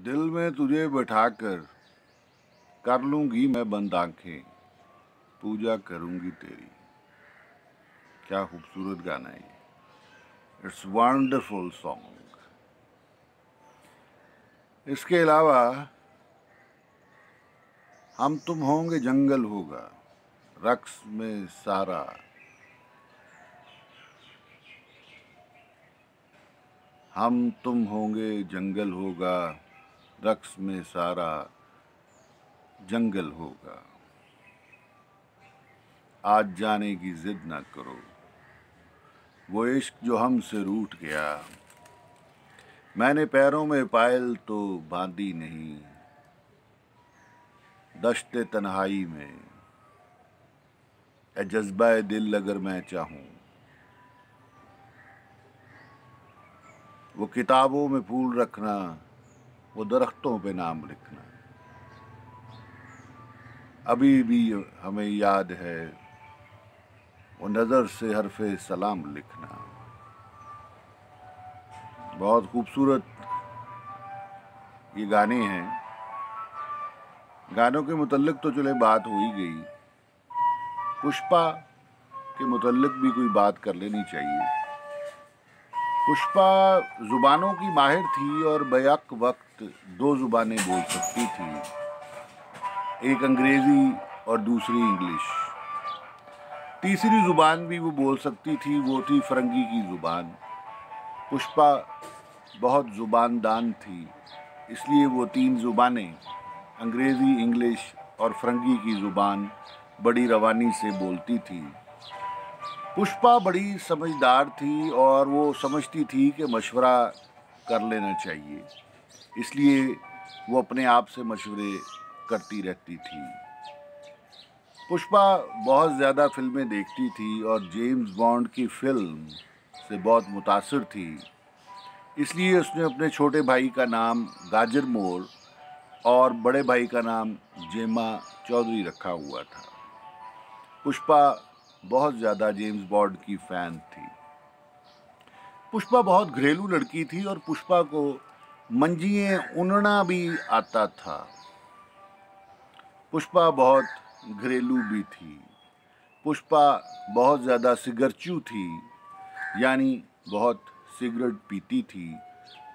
दिल में तुझे बैठाकर कर लूंगी मैं बंद आंखें, पूजा करूंगी तेरी। क्या खूबसूरत गाना है ये। It's wonderful song. इसके अलावा हम तुम होंगे जंगल होगा, रक्स में सारा। हम तुम होंगे जंगल होगा, रक्स में सारा जंगल होगा। आज जाने की जिद ना करो, वो इश्क जो हमसे रूठ गया। मैंने पैरों में पायल तो बांधी नहीं, दश्ते तन्हाई में ए जज्बाए दिल अगर मैं चाहूं। वो किताबों में फूल रखना, वो दरख्तों पे नाम लिखना। अभी भी हमें याद है वो नज़र से हरफे सलाम लिखना। बहुत खूबसूरत ये गाने हैं। गानों के मुतल्लिक तो चले बात हो ही गई, पुष्पा के मुतल्लिक भी कोई बात कर लेनी चाहिए। पुष्पा जुबानों की माहिर थी और बैक वक्त दो जुबानें बोल सकती थी, एक अंग्रेजी और दूसरी इंग्लिश। तीसरी जुबान भी वो बोल सकती थी, वो थी फरंगी की जुबान। पुष्पा बहुत जुबानदान थी, इसलिए वो तीन जुबानें अंग्रेजी, इंग्लिश और फरंगी की जुबान बड़ी रवानी से बोलती थी। पुष्पा बड़ी समझदार थी और वो समझती थी कि मशवरा कर लेना चाहिए, इसलिए वो अपने आप से मशवरे करती रहती थी। पुष्पा बहुत ज़्यादा फिल्में देखती थी और जेम्स बॉन्ड की फिल्म से बहुत मुतासिर थी, इसलिए उसने अपने छोटे भाई का नाम गाजर मोर और बड़े भाई का नाम जेमा चौधरी रखा हुआ था। पुष्पा बहुत ज़्यादा जेम्स बॉन्ड की फ़ैन थी। पुष्पा बहुत घरेलू लड़की थी और पुष्पा को मंजिए उनना भी आता था। पुष्पा बहुत घरेलू भी थी। पुष्पा बहुत ज़्यादा सिगरचू थी, यानी बहुत सिगरेट पीती थी।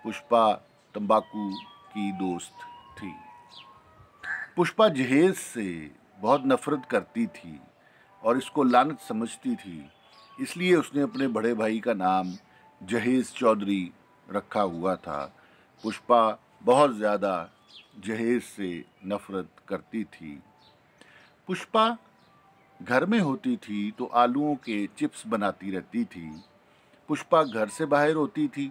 पुष्पा तंबाकू की दोस्त थी। पुष्पा जहेज से बहुत नफरत करती थी और इसको लानत समझती थी, इसलिए उसने अपने बड़े भाई का नाम जहेज चौधरी रखा हुआ था। पुष्पा बहुत ज़्यादा जहेज से नफरत करती थी। पुष्पा घर में होती थी तो आलूओं के चिप्स बनाती रहती थी। पुष्पा घर से बाहर होती थी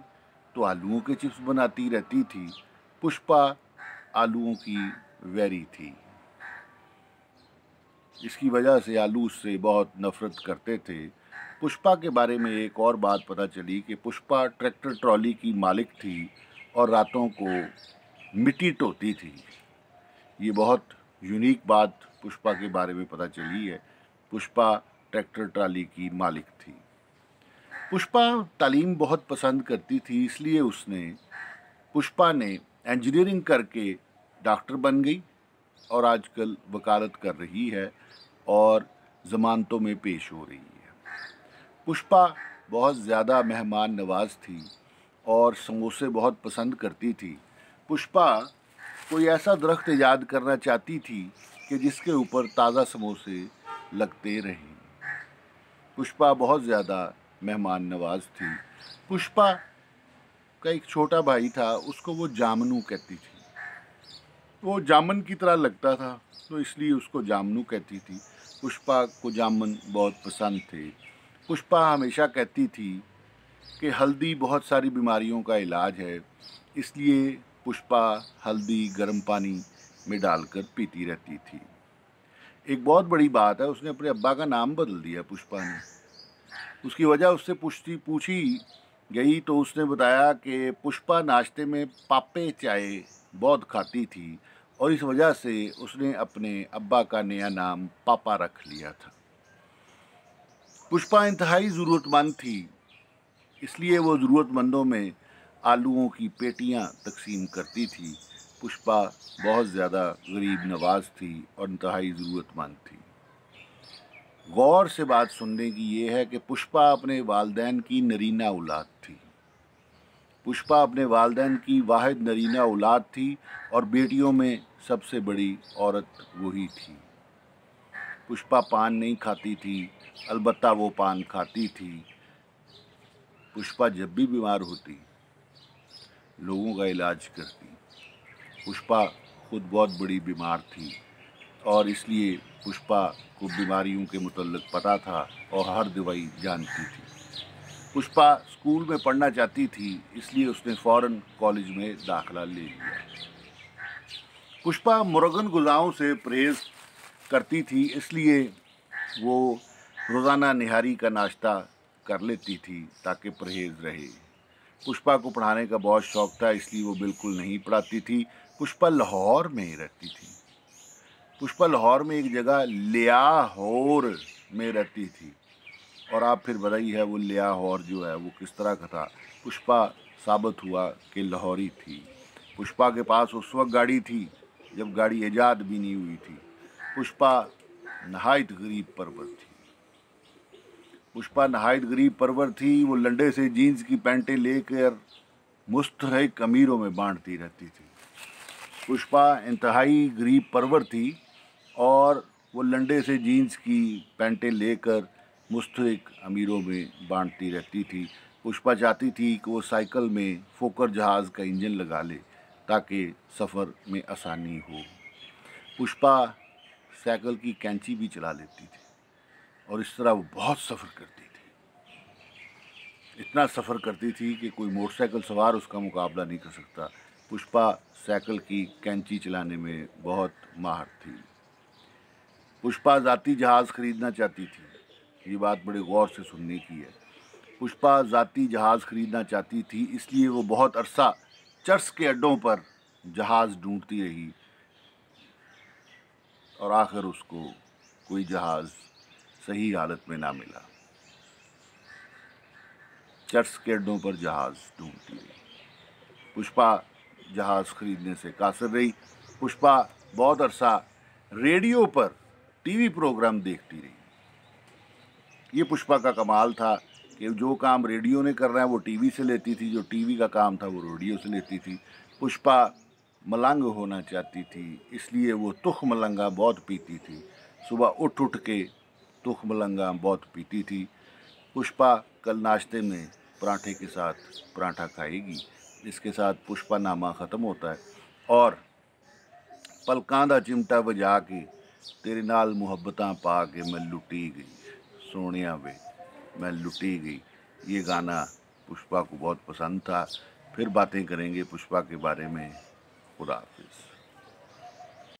तो आलूओं के चिप्स बनाती रहती थी। पुष्पा आलूओं की वैरी थी, इसकी वजह से आलू उससे बहुत नफरत करते थे। पुष्पा के बारे में एक और बात पता चली कि पुष्पा ट्रैक्टर ट्रॉली की मालिक थी और रातों को मिट्टी ढोती थी। ये बहुत यूनिक बात पुष्पा के बारे में पता चली है। पुष्पा ट्रैक्टर ट्रॉली की मालिक थी। पुष्पा तालीम बहुत पसंद करती थी, इसलिए पुष्पा ने इंजीनियरिंग करके डॉक्टर बन गई और आजकल वकालत कर रही है और ज़मानतों में पेश हो रही है। पुष्पा बहुत ज़्यादा मेहमान नवाज थी और समोसे बहुत पसंद करती थी। पुष्पा कोई ऐसा दरख्त ईजाद करना चाहती थी कि जिसके ऊपर ताज़ा समोसे लगते रहें। पुष्पा बहुत ज़्यादा मेहमान नवाज थी। पुष्पा का एक छोटा भाई था, उसको वो जामनू कहती थी। वो जामुन की तरह लगता था तो इसलिए उसको जामनू कहती थी। पुष्पा को जामुन बहुत पसंद थे। पुष्पा हमेशा कहती थी कि हल्दी बहुत सारी बीमारियों का इलाज है, इसलिए पुष्पा हल्दी गर्म पानी में डालकर पीती रहती थी। एक बहुत बड़ी बात है, उसने अपने अब्बा का नाम बदल दिया पुष्पा ने। उसकी वजह उससे पूछी गई तो उसने बताया कि पुष्पा नाश्ते में पापे चाय बहुत खाती थी और इस वजह से उसने अपने अब्बा का नया नाम पापा रख लिया था। पुष्पा इंतहाई ज़रूरतमंद थी, इसलिए वो ज़रूरतमंदों में आलूओं की पेटियां तकसीम करती थी पुष्पा बहुत ज़्यादा गरीब नवाज थी और इंतहाई ज़रूरतमंद थी। गौर से बात सुनने की ये है कि पुष्पा अपने वालिदैन की नरीना औलाद थी। पुष्पा अपने वालिदैन की वाहिद नरीना औलाद थी और बेटियों में सबसे बड़ी औरत वही थी। पुष्पा पान नहीं खाती थी, अलबत्ता वो पान खाती थी। पुष्पा जब भी बीमार होती, लोगों का इलाज करती। पुष्पा खुद बहुत बड़ी बीमार थी और इसलिए पुष्पा को बीमारियों के मुतल्लिक पता था और हर दवाई जानती थी। पुष्पा स्कूल में पढ़ना चाहती थी, इसलिए उसने फ़ौरन कॉलेज में दाखिला ले लिया। पुष्पा मुर्गन गुज़ाओं से परहेज़ करती थी, इसलिए वो रोज़ाना निहारी का नाश्ता कर लेती थी ताकि परहेज़ रहे। पुष्पा को पढ़ाने का बहुत शौक़ था, इसलिए वो बिल्कुल नहीं पढ़ाती थी। पुष्पा लाहौर में रहती थी। पुष्पा लाहौर में एक जगह लियाहौर में रहती थी और आप फिर बताइए वो लियाहौर जो है वो किस तरह का था। पुष्पा साबित हुआ कि लाहौरी थी। पुष्पा के पास उस वक्त गाड़ी थी जब गाड़ी ईजाद भी नहीं हुई थी। पुष्पा नहायत गरीब परवर थी। पुष्पा नहायत गरीब परवर थी। वो लंडे से जीन्स की पैंटें लेकर मुस्तहक अमीरों में बांटती रहती थी। पुष्पा इंतहाई गरीब परवर थी और वो लंडे से जीन्स की पैंटें लेकर मुस्तहक अमीरों में बांटती रहती थी। पुष्पा चाहती थी कि वो साइकिल में फोकर जहाज़ का इंजन लगा ले ताकि सफ़र में आसानी हो। पुष्पा साइकिल की कैंची भी चला लेती थी और इस तरह वो बहुत सफ़र करती थी। इतना सफ़र करती थी कि कोई मोटरसाइकिल सवार उसका मुकाबला नहीं कर सकता। पुष्पा साइकिल की कैंची चलाने में बहुत माहिर थी। पुष्पा ज़ाती जहाज़ खरीदना चाहती थी। ये बात बड़े गौर से सुनने की है। पुष्पा ज़ाती जहाज़ खरीदना चाहती थी, इसलिए वो बहुत अरसा चर्च के अड्डों पर जहाज़ ढूंढती रही और आखिर उसको कोई जहाज़ सही हालत में ना मिला। चर्च के अड्डों पर जहाज़ ढूंढती रही। पुष्पा जहाज़ खरीदने से कासिर रही। पुष्पा बहुत अरसा रेडियो पर टीवी प्रोग्राम देखती रही। ये पुष्पा का कमाल था कि जो काम रेडियो ने करना है वो टीवी से लेती थी, जो टीवी का काम था वो रेडियो से लेती थी। पुष्पा मलंग होना चाहती थी, इसलिए वो तुख मलंगा बहुत पीती थी। सुबह उठ उठ के तुख मलंगा बहुत पीती थी। पुष्पा कल नाश्ते में पराठे के साथ पराठा खाएगी। इसके साथ पुष्पा नामा ख़त्म होता है और पलकां दा चिमटा बजा के तेरे नाल मुहब्बतां पा के मैं लुटी गई, सोनिया वे मैं लुटी गई। ये गाना पुष्पा को बहुत पसंद था। फिर बातें करेंगे पुष्पा के बारे में। खुदा हाफिज़।